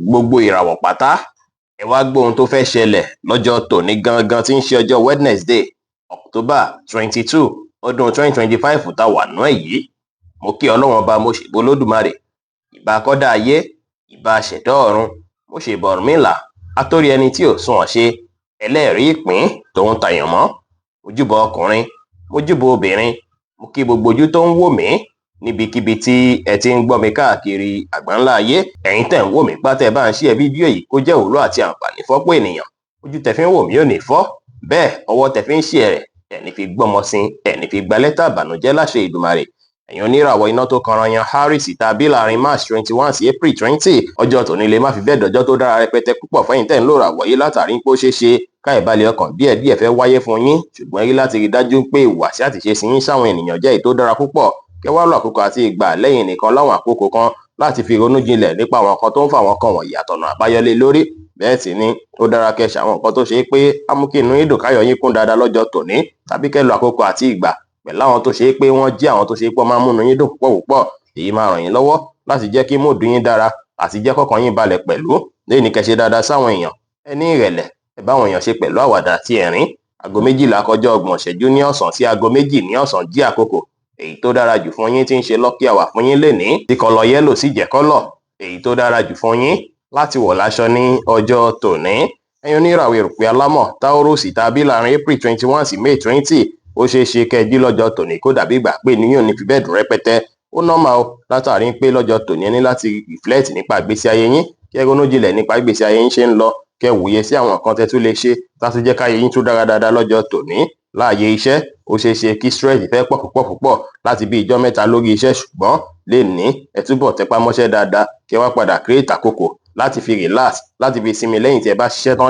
gbogbo ìràwọ̀ pátá ẹ wá gbọ́ ohun tó fẹ́ ṣẹlẹ̀ lọ́jọ́ tòní gangan tí ń ṣe ọjọ́ Wednesday October 22 ọdún 2025 tá wà nú ẹ̀ yìí. Mo kí Ọlọ́run ọba, mo ṣèbà Olódùmarè, ìbà akọ́dá ayé, ìbà ṣẹ̀dá ọ̀run, mo ṣèbà Ọ̀rúnmìlà, atórí ẹni tí ò sunwọ̀n ṣe, ẹlẹ́rìí ìpín tòun tàyàn mọ́, mojúbọ ọkùnrin, mojúbọ obìnrin, mo kí gbogbo ojú tó ń wò mí níbikíbi tí ẹ ti ń gbọ́ mi káàkiri àgbáńlá ayé. Ẹ̀yin tẹ̀ ń wò mí pátá ẹ bá ń share fídíò yìí kó jẹ́ òwúrọ̀ àti àǹfààní fọ́pọ̀ ènìyàn. Ojú tẹ fi ń wò mí ò ní fọ́, bẹ́ẹ̀ ọwọ́ tẹ fi ń share rẹ̀ ẹni fi gbọ́mọ sin, ẹni fi gba lẹ́tà ìbànújẹ́ láṣẹ Èdùmàrè. Ẹ̀yin oníràwọ̀ iná tó kanran yan Aries tàbí láàrin March 21 sí April 20, ọjọ́ tòní lè má fi bẹ́ẹ̀ dọjọ́ tó dára rẹpẹtẹ púpọ̀ fẹ́yìn tẹ̀ ń lò ràwọ̀ yìí látàrí pé ó ṣeé ṣe káìbalẹ̀ ọkàn díẹ̀díẹ̀ fẹ́ wáyé fún yín, ṣùgbọ́n rí láti rí dájú pé ìhùwàsí àti ìṣesí yín sáwọn ènìyàn jẹ́ èyí tó dára púpọ̀. Kẹ́ wá lò àkókò àti ìgbà lẹ́yìn nìkan láwọn àkókò kan láti fi ronú jinlẹ̀ nípa àwọn nǹkan tó ń fa àwọn kan wọ̀nyí àtọ̀nà àbáyọlé lórí. Bẹ́ẹ̀ sì ni ó dára kẹ́ ṣe àwọn nǹkan tó ṣe é pé á mú kí inú yín dùn káyọ̀ yín kún dáadáa lọ́jọ́ tòní, tàbí kẹ́ lo àkókò àti ìgbà pẹ̀lú àwọn tó ṣe é pé wọ́n jẹ́ àwọn tó ṣe é pé wọ́n máa ń múnú yín dùn púpọ̀ púpọ̀. Èyí máa ràn yín lọ́wọ́ láti jẹ́ kí mood yín dára àti jẹ́ kọ́kàn yín balẹ̀ pẹ̀lú. Lẹ́yìn ní kẹ́ ṣe dáadáa sáwọn èèyàn, ẹ ní ìrẹ̀lẹ̀, ẹ bá àwọn èèyàn ṣe pẹ̀lú àwàdà àti ẹ̀rín. Aago 12 kọjá 30 ìṣẹ́jú ní ọ̀sán sí aago 2 ní ọ̀sán jí àkókò èyí tó dára jù fún yín tí ń ṣe lucky hour fún yín lénìí, tí kọlọ yẹ́lò sì jẹ́ kọ́lọ̀ èyí tó dára jù fún yín láti wọ̀ láṣọ ní ọjọ́ tòní. Ẹ̀yin oníràwọ̀ erùpẹ̀ alámọ̀ Taurus tàbí láàrin April 21 sí May 20, ó ṣeé ṣe kẹ́ jí lọ́jọ́ tòní kó dàbí ìgbà pé níyàn ní fi bẹ́ẹ̀ dùn rẹpẹtẹ. Ó nọ́mà o, látàrí pé lọ́jọ́ tòní ẹ ní láti reflect nípa ìgbésí ayé yín, kẹ́ ronú jinlẹ̀ nípa ìgbésí ayé yín ṣe ń lọ, kẹ́ wòye sí àwọn nǹkan tẹ́ tún lè ṣe láti jẹ́ káyé yín tún dára dáadáa lọ́jọ́ tòní. Láàyè iṣẹ́, ó ṣeé ṣe kí stress fẹ́ pọ̀ púpọ̀ láti bí ijọ́ mẹ́ta lórí iṣẹ́, ṣùgbọ́n lénìí ẹ túbọ̀ tẹpá mọ́ṣẹ́ dáadáa, kẹ́ wá padà create àkókò láti fi relax, láti fi sinmi lẹ́yìn tí ẹ bá ṣiṣẹ́ tán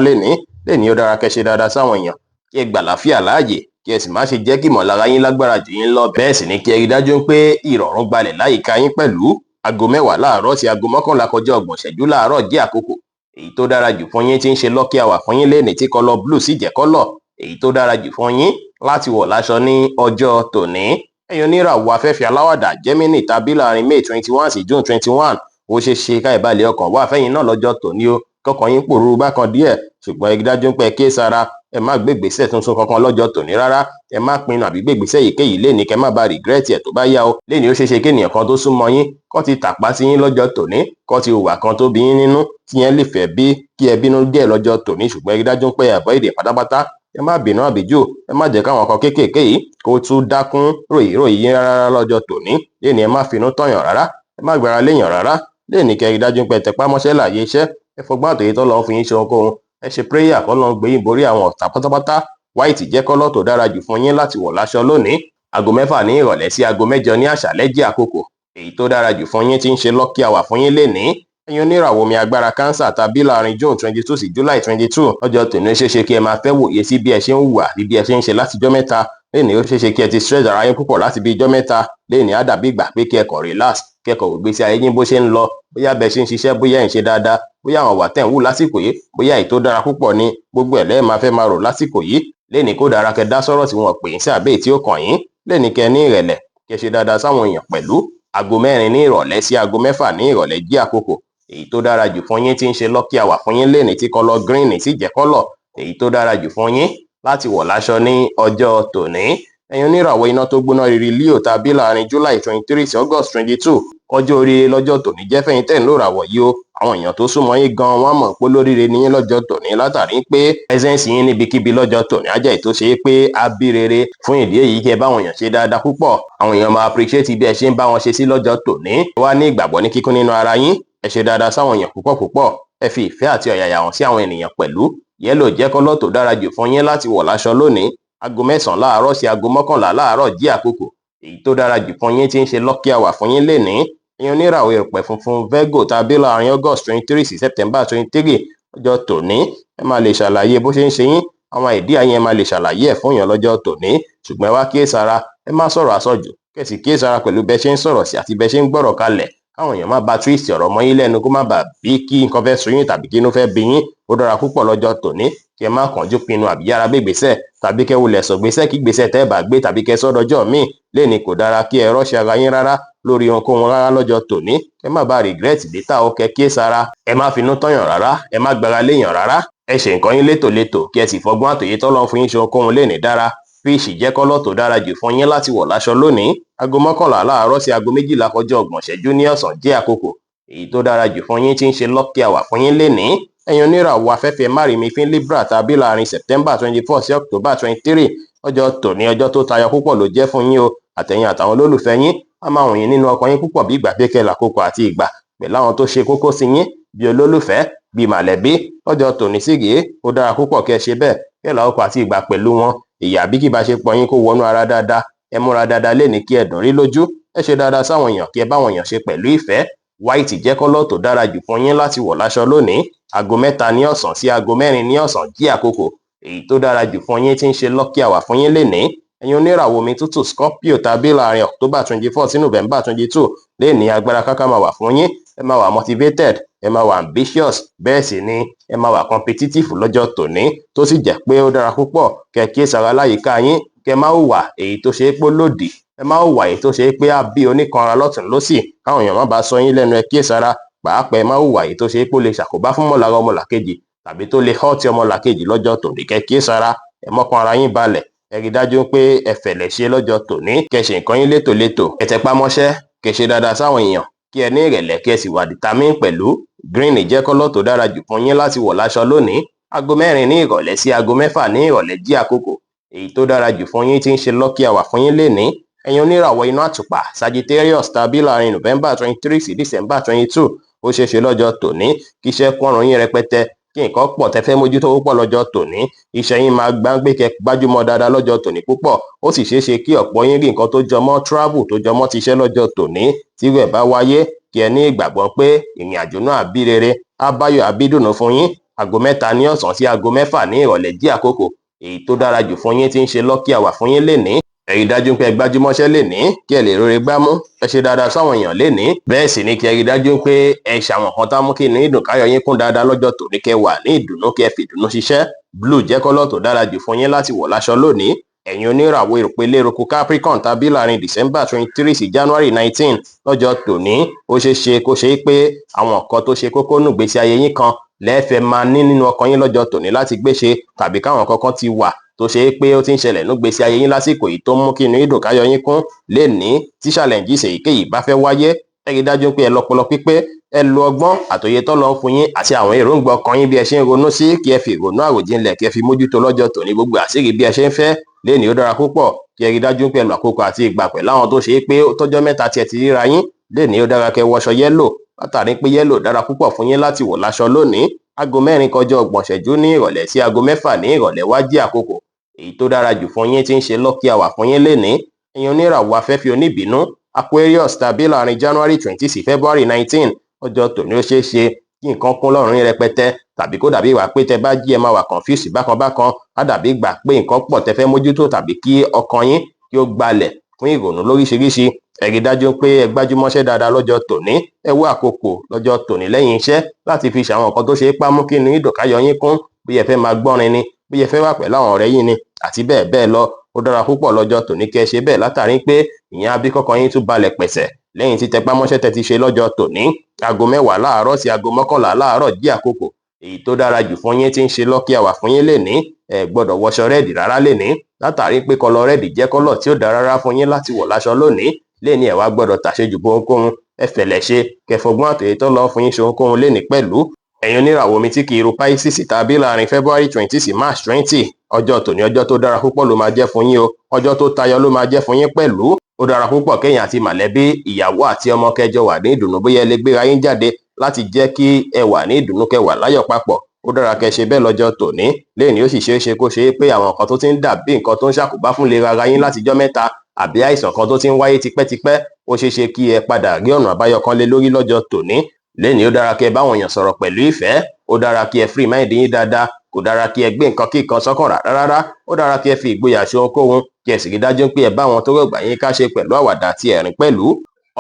lénìí ó dára kẹ́ ṣe dáadáa sáwọn èèyàn, kí ẹ gbà láfíà láàyè, kí ẹ sì má ṣe jẹ́ kí ìmọ̀lára yín lágbára jù yín lọ. Bẹ́ẹ̀ sì ni kí ẹ rí dájú pé ìrọ̀rùn gbalẹ̀ láyìíká yín pẹ̀lú. Aago 10 láàárọ̀ sí aago 11 kọjá 30 ìṣẹ́jú láàárọ̀ jẹ́ àkókò èyí tó dára jù fún yín tí ń ṣe lucky hour fún yín lénìí, tí kọlọ blue sì jẹ́ kọ́lọ̀ èyí tó dára jù fún yín láti wọ̀ láṣọ ní ọjọ́ tòní. Ẹ̀yin oníràwọ̀ afẹ́fẹ́ aláwàdà Gemini tàbí láàrin May 21 sí June 21, ó ṣeé ṣe káìbalẹ̀ ọkàn wà fẹ́yìn náà lọ́jọ́ tòní o, kọ́kàn yín pòrúurú bákan díẹ̀, ṣùgbọ́n ẹ rí dájú pé kí sára ẹ má gbé ìgbésẹ̀ tuntun kankan lọ́jọ́ tòní rárá. Ẹ má pinnu àbí gbé ìgbésẹ̀ èyíkéyìí lénìí kẹ́ má bá regret ẹ̀ tó bá yá o. Lénìí ó ṣeé ṣe kí ènìyàn kan tó súnmọ́ yín kó ti tàpá sí yín lọ́jọ́ tòní, kó ti hùwà kan tó bí yín nínú tí yẹn lè fẹ́ bí kí ẹ bínú díẹ̀ lọ́jọ́ tòní, ṣùgbọ́n ẹ rí dájú pé avoid ẹ̀ pátápátá. Ẹ má bínú àbíjù, ẹ má jẹ́ káwọn kan kéékèèké yìí kó tún dákún ròyìn yín rárá lọ́jọ́ tòní. Lénìí ẹ má finú tọ̀yàn rárá, ẹ má gbára léèyàn rárá. Lénìí kẹ́ rí dájú pé ẹ tẹpá mọ́ṣẹ́ láàyè iṣẹ́, ẹ fọgbọ́n àtòyè tó lọ́ọ́ fún yín ṣe ohunkóhun, ẹ ṣe prayer kó lọ́ọ́ gbé yín borí àwọn ọ̀tá pátápátá. White jẹ́ kọ́lọ̀ tó dára jù fún yín láti wọ̀ láṣọ lónìí. Aago 6 ní ìrọ̀lẹ́ sí aago 8 ní àṣálẹ́ jẹ́ àkókò èyí tó dára jù fún yín tí ń ṣe lucky hour fún yín lénìí. Ẹ̀yin oníràwọ̀ omi agbára Cancer tàbí láàrin June 22 sí July 22, ọjọ́ tòní ó ṣeé ṣe kí ẹ máa fẹ́ wòye sí bí ẹ ṣe ń hùwà bí ẹ ṣe ń ṣe láti ijọ́ mẹ́ta. Lénìí ó ṣeé ṣe kí ẹ ti stress ara yín púpọ̀ láti bí ijọ́ mẹ́ta. Lénìí á dàbí ìgbà pé kí ẹ kàn relax, kẹ́kọ̀ọ́ ìgbésí ayé yín bó ṣe ń lọ, bóyá bẹ́ẹ̀ ṣe ń ṣiṣẹ́, bóyá ẹ̀ ń ṣe dáadáa, bóyá àwọn wà tẹ̀ ń wù lásìkò yìí, bóyá èyí tó dára púpọ̀ ni, gbogbo ẹ̀ lẹ́ẹ̀ máa fẹ́ máa rò lásìkò yìí. Lénìí kó dára kẹ́ dá sọ̀rọ̀ tí wọ́n pè yín sí àbẹ́ tí ó kàn yín. Lénìí kẹ́ ní ìrẹ̀lẹ̀, kẹ́ ṣe dáadáa sáwọn èèyàn pẹ̀lú. Aago 4 ní ìrọ̀lẹ́ sí aago 6 ní ìrọ̀lẹ́ jẹ́ àkókò èyí tó dára jù fún yín tí ń ṣe lucky hour fún yín lénìí, tí kọlọ green sì jẹ́ kọ́lọ̀ èyí tó dára jù fún yín láti wọ̀ láṣọ ní ọjọ́ tòní. Ẹ̀yin oníràwọ̀ iná tó gbóná riri Leo tàbí láàrin July 23 sí August 22, ọjọ́ oríire lọ́jọ́ tòní jẹ́ fẹ́yìn tẹ̀ ń lò ràwọ̀ yìí o. Àwọn èèyàn tó súnmọ́ yín gan wọ́n mọ̀ pé lóríire ní yín lọ́jọ́ tòní, látàrí pé presence yín níbikíbi lọ́jọ́ tòní á jẹ́ èyí tó ṣe é pé á bí rere. Fún ìdí èyí kí ẹ bá àwọn èèyàn ṣe dáadáa púpọ̀, àwọn èèyàn máa appreciate bí ẹ ṣe ń bá wọn ṣe sí lọ́jọ́ tòní. Ẹ wá ní ìgbàgbọ́ ní kíkún nínú ara yín, ẹ ṣe dáadáa sáwọn èèyàn púpọ̀, ẹ fi ìfẹ́ àti ọ̀yàyà hàn sí àwọn ènìyàn pẹ̀lú. Yẹ́lò jẹ́ kọ́lọ̀ tó dára jù fún yín láti wọ̀ láṣọ lónìí. Aago 9 láàárọ̀ sí aago 11 láàárọ̀ jí àkókò èyí tó dára jù fún yín tí ń ṣe lucky hour fún yín lénìí. Ẹ̀yin oníràwọ̀ erùpẹ̀ funfun Virgo tàbí láàrin August 23 sí September 23, ọjọ́ tòní ẹ máa lè ṣàlàyé bó ṣe ń ṣe yín, àwọn ìdí ayé ẹ máa lè ṣàlàyé ẹ̀ fún yàn lọ́jọ́ tòní, ṣùgbọ́n ẹ wá kíyèsára, ẹ má sọ̀rọ̀ àsọjù, kẹ̀sì kíyèsára pẹ̀lú bẹ́ ṣe ń sọ̀rọ̀ sí àti bẹ́ ṣe ń gbọ́rọ̀ kalẹ̀, káwọn èèyàn má ba twist ọ̀rọ̀ mọ́ yín lẹ́nu, kó má bà bí kí nǹkan fẹ́ sun yín tàbí kí inú fẹ́ bí yín. Ó dára púpọ̀ lọ́jọ́ tòní kí ẹ má kánjú pinnu àbí yára gbé ìgbésẹ̀, tàbí kẹ́ wulẹ̀ sọ gbésẹ̀ kí gbésẹ̀ tẹ́ bá gbé tàbí kẹ́ sọ́dọ̀jọ́ míì. Lénìí kò dára kí ẹ rọ́ṣẹ́ ara yín rárá lórí ohunkóhun rárá lọ́jọ́ tòní, ẹ má bá regret later ó kẹ́ kíyèsára, ẹ má finú tọ́yàn rárá, ẹ má gbára léèyàn rárá, ẹ ṣe nǹkan yín létòlétò kí ẹ sì fọgbọ́n àtòyé tọ́lọ́run fún yín ṣe ohunkóhun lè ní dára. Fíìṣì jẹ́ kọ́lọ̀ tó dára jù fún yín láti wọ̀ láṣọ lónìí. Aago 11 láàárọ̀ sí aago 12 kọjá 30 ìṣẹ́jú ní ọ̀sán jẹ́ àkókò èyí tó dára jù fún yín tí ń ṣe lucky hour fún yín lénìí. Ẹ̀yin oníràwọ̀ afẹ́fẹ́ márìmí fín Libra tàbí láàrin September 24 sí October 23, ọjọ́ tòní ọjọ́ tó tayọ púpọ̀ ló jẹ́ fún yín o. Àtẹ̀yin àtàwọn olólùfẹ́ yín á máa wọ̀nyí nínú ọkàn yín púpọ̀ bí ìgbà pé kẹ́ lákòókò àti ìgbà pẹ̀lú àwọn tó ṣe kókó sí yín bí olólùfẹ́ bí màlẹ́bí. Lọ́jọ́ tòní sígì ó dára púpọ̀ kẹ́ ṣe bẹ́ẹ̀ kẹ́ lákòókò àti ìgbà pẹ̀lú wọn. Ìyà bí kì bá ṣe pọ̀ yín kó wọnú ara dáadáa, ẹ múra dáadáa lénìí kí ẹ dùn rí lójú, ẹ ṣe dáadáa sáwọn èèyàn kí ẹ báwọn èèyàn ṣe pẹ̀lú ìfẹ́. White jẹ́ kọ́lọ̀ tó dára jù fún yín láti wọ̀ láṣọ lónìí. Aago 3 ní ọ̀sán sí aago 4 ní ọ̀sán jí àkókò èyí tó dára jù fún yín tí ń ṣe lucky hour fún yín lénìí. Ẹ̀yin oníràwọ̀ omi tútù Scorpio tàbí láàrin October 24 sí November 22 lénìí agbára káká máa wà fún yín, ẹ máa wà motivated, ẹ máa wà ambitious, bẹ́ẹ̀ sì ni ẹ máa wà competitive lọ́jọ́ tòní tó sì jẹ́ pé ó dára púpọ̀ kẹ́ kíyèsára láyìíká yín, kẹ́ má hùwà èyí tó ṣe é pé lòdì, ẹ má hùwà èyí tó ṣe é pé á bí oníkanra lọ́tùn lósì káwọn èèyàn má bá sọ yín lẹ́nu, ẹ kíyèsára. Pàápàá ẹ má hùwà èyí tó ṣe é pé ó lè ṣàkóbá fún mọ̀lára ọmọlàkejì tàbí tó lè hurt ọmọlàkejì lọ́jọ́ tòní, kẹ́ kíyèsára. Ẹ mọ́kàn ara yín balẹ̀, ẹ rí dájú pé ẹ fẹ̀lẹ̀ ṣe lọ́jọ́ tòní, kẹ́ ṣe nǹkan yín létòlétò, ẹ tẹpá mọ́ṣẹ́, kẹ́ ṣe dáadáa sáwọn èèyàn, kí ẹ ní ìrẹ̀lẹ̀ kí ẹ sì wà determine pẹ̀lú. Green jẹ́ kọ́lọ̀ tó dára jù fún yín láti wọ̀ láṣọ lónìí. Aago 4 ní ìrọ̀lẹ́ sí aago 6 ní ìrọ̀lẹ́ jí àkókò èyí tó dára jù fún yín tí ń ṣe lucky hour fún yín lénìí. Ẹ̀yin oníràwọ̀ inú àtùpà Sagittarius tàbí láàrin November 23 sí December 22, ó ṣeé ṣe lọ́jọ́ tòní kí iṣẹ́ kúnrún yín rẹpẹtẹ, kí nǹkan pọ̀ tẹ́ fẹ́ mójútó púpọ̀ lọ́jọ́ tòní, iṣẹ́ yín máa gbáǹgbé kẹ́ gbájúmọ́ dáadáa lọ́jọ́ tòní púpọ̀. Ó sì ṣeé ṣe kí ọ̀pọ̀ yín rí nǹkan tó jọmọ́ travel tó jọmọ́ ti iṣẹ́ lọ́jọ́ tòní. Tí rẹ̀ bá wáyé kí ẹ ní ìgbàgbọ́ pé ìrìn àjò náà bí rere, á báyọ̀ àbídùnnú fún yín. Aago 3 ní ọ̀sán sí aago 6 ní ìrọ̀lẹ́ jí àkókò èyí tó dára jù fún yín tí ń ṣe lucky hour fún yín lénìí. Ẹ rí dájú pé ẹ gbájúmọ́ṣẹ́ lénìí kí ẹ lè rore gbámú, ẹ ṣe dáadáa sáwọn èèyàn lénìí. Bẹ́ẹ̀ sì ni kí ẹ rí dájú pé ẹ ṣàwọn kan tá mú kí inú ìdùn káyọ̀ yín kún dáadáa lọ́jọ́ tòní, kẹ́ wà ní ìdùnnú kí ẹ fi ìdùnnú ṣiṣẹ́. Blue jẹ́ kọ́lọ̀ tó dára jù fún yín láti wọ̀ láṣọ lónìí. Ẹ̀yin oníràwọ̀ ìpele eruku Capricorn tàbí láàrin December 23 sí January 19 lọ́jọ́ tòní, ó ṣeé ṣe kó ṣe pé àwọn nǹkan tó ṣe kókó nù gbésí ayé yín kan lẹ́ẹ̀fẹ̀ máa ní nínú ọkàn yín lọ́jọ́ tòní láti gbéṣe, tàbí káwọn kankan ti wà tó ṣe é pé ó ti ń ṣẹlẹ̀ nú gbésí ayé yín lásìkò yìí tó mú kí inú ìdùn káyọ̀ yín kún lénìí. Tí challenges èyíkéyìí bá fẹ́ wáyé, ẹ rí dájú pé ẹ lọ́pọlọ pípé, ẹ lo ọgbọ́n àtòyé tọ́lọ́run fún yín àti àwọn èròǹgbà ọkàn yín bí ẹ ṣe ń ronú sí, kí ẹ fi ìrònú àròjinlẹ̀ kí ẹ fi mójútó lọ́jọ́ tòní gbogbo àṣírí bí ẹ ṣe ń fẹ́ lénìí. Ó dára púpọ̀ kí ẹ rí dájú pé ẹ lo àkókò àti ìgbà pẹ̀lú àwọn tó ṣe é pé tọ́jọ́ mẹ́ta tí ẹ ti ríra yín lénìí. Ó dára kẹ́ wọṣọ yẹ́lò látàrí pé yẹ́lò dára púpọ̀ fún yín láti wọ̀ láṣọ lónìí. Aago 4 kọjá 30 ìṣẹ́jú ní ìrọ̀lẹ́ sí aago 6 ní ìrọ̀lẹ́ wá jí àkókò èyí tó dára jù fún yín tí ń ṣe lucky hour fún yín lénìí. Ẹ̀yin oníràwọ̀ afẹ́fẹ́ oníbínú Aquarius tàbí láàrin January 20 sí February 19, ọjọ́ tòní ó ṣeé ṣe kí nǹkan kún lọ́rùn yín rẹpẹtẹ, tàbí kó dàbí ìwà pé tẹ bá jí ẹ máa wà confused bákan bákan, á dàbí ìgbà pé nǹkan pọ̀ tẹ fẹ́ mójútó, tàbí kí ọkàn yín kí ó gbalẹ̀ fún ìrònú lóríṣiríṣi. Ẹ rí dájú pé ẹ gbájúmọ́ṣẹ́ dáadáa lọ́jọ́ tòní, ẹ wá àkókò lọ́jọ́ tòní lẹ́yìn iṣẹ́ láti fi ṣàwọn nǹkan tó ṣe é pamú kí inú ìdùn káyọ̀ yín kún, bí ẹ fẹ́ máa gbọ́rin ni, bí ẹ fẹ́ wà pẹ̀lú àwọn ọ̀rẹ́ yín ni, àti bẹ́ẹ̀ bẹ́ẹ̀ lọ. Ó dára púpọ̀ lọ́jọ́ tòní kẹ́ ṣe bẹ́ẹ̀ látàrí pé ìyẹn á bí kọ́kàn yín tún balẹ̀ pẹ̀sẹ̀ lẹ́yìn tí tẹpá mọ́ṣẹ́ tẹ ti ṣe lọ́jọ́ tòní. Aago 10 láàárọ̀ sí aago 11 láàárọ̀ jí àkókò èyí tó dára jù fún yín tí ń ṣe lucky hour fún yín lénìí. Ẹ gbọ́dọ̀ wọṣọ rẹ́ẹ̀dì rárá lénìí látàrí pé kọ́lọ̀ rẹ́ẹ̀dì jẹ́ kọ́lọ̀ tí ó dára rárá fún yín láti wọ̀ láṣọ lónìí. Lénìí ẹ wá gbọ́dọ̀ tàṣejù bó ohunkóhun, ẹ fẹ̀lẹ̀ ṣe kẹfọgbọ́n àtòyé tó lọ́ fún yín ṣe ohunkóhun lénìí pẹ̀lú. Ẹ̀yin oníràwọ̀ omi tí kì í ru Pisces tàbí láàrin February 20 sí March 20, ọjọ́ tòní ọjọ́ tó dára púpọ̀ ló máa jẹ́ fún yín o, ọjọ́ tó tayọ ló máa jẹ́ fún yín pẹ̀lú. Ó dára púpọ̀ kéèyàn àti mọ̀lẹ́bí, ìyàwó àti ọmọ kẹjọ wà ní ìdùnnú, bóyá ẹ lè gbéra yín jáde láti jẹ́ kí ẹ wà ní ìdùnnú kẹ́ wà láyọ̀ papọ̀. Ó dára kẹ́ ṣe bẹ́ẹ̀ lọ́jọ́ tòní. Lénìí ó sì ṣeé ṣe kó ṣe é pé àwọn nǹkan tó ti ń dàbí nǹkan tó ń ṣàkóbá fún ìlera ara yín látijọ́ mẹ́ta, àbí àìsàn kan tó ti ń wáyé tipẹ́tipẹ́, ó ṣeé ṣe kí ẹ padà rí ọ̀nà àbáyọ kan lé lórí lọ́jọ́ tòní. Lénìí ó dára kí ẹ báwọn èèyàn sọ̀rọ̀ pẹ̀lú ìfẹ́, ó dára kí ẹ free mind yín dáadáa, kò dára kí ẹ gbé nǹkan kí nǹkan sọ́kàn rárá. Ó dára kí ẹ fi ìgboyà ṣe ohunkóhun, kí ẹ sì rí dájú pé ẹ bá wọn tó rọ̀gbà yín ká ṣe pẹ̀lú àwàdà àti ẹ̀rín pẹ̀lú.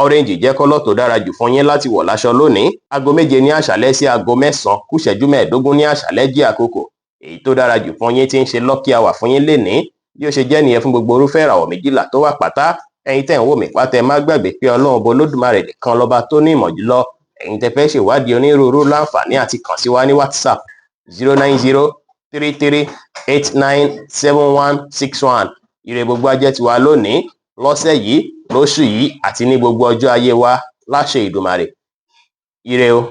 Orange jẹ́ kọ́lọ̀ tó dára jù fún yín láti wọ̀ láṣọ lónìí. Aago 7 ní àṣálẹ́ sí aago 9 kù ìṣẹ́jú 15 ní àṣálẹ́ jí àkókò èyí tó dára jù fún yín tí ń ṣe lucky hour fún yín lénìí. Bí ó ṣe jẹ́ nìyẹn fún gbogbo irúfẹ́ ìràwọ̀ méjìlá tó wà pátá. ẹ̀yin tẹ́ ń wò mí pátá ẹ má gbàgbé pé ọlọ́run ọba olódùmarè nìkan lọ́ba tó ní ìmọ̀ jùlọ. ẹ̀yin tẹ́ fẹ́ ṣèwádìí onírúurú láǹfààní àti kàn sí wa ní WhatsApp 09033897161. ire gbogbo ajẹ́ tiwa lónìí, lọ́sẹ̀ yìí, lóṣù yìí àti ní gbogbo ọjọ́ ayé wa láṣẹ Ìdùmarè. Ire o.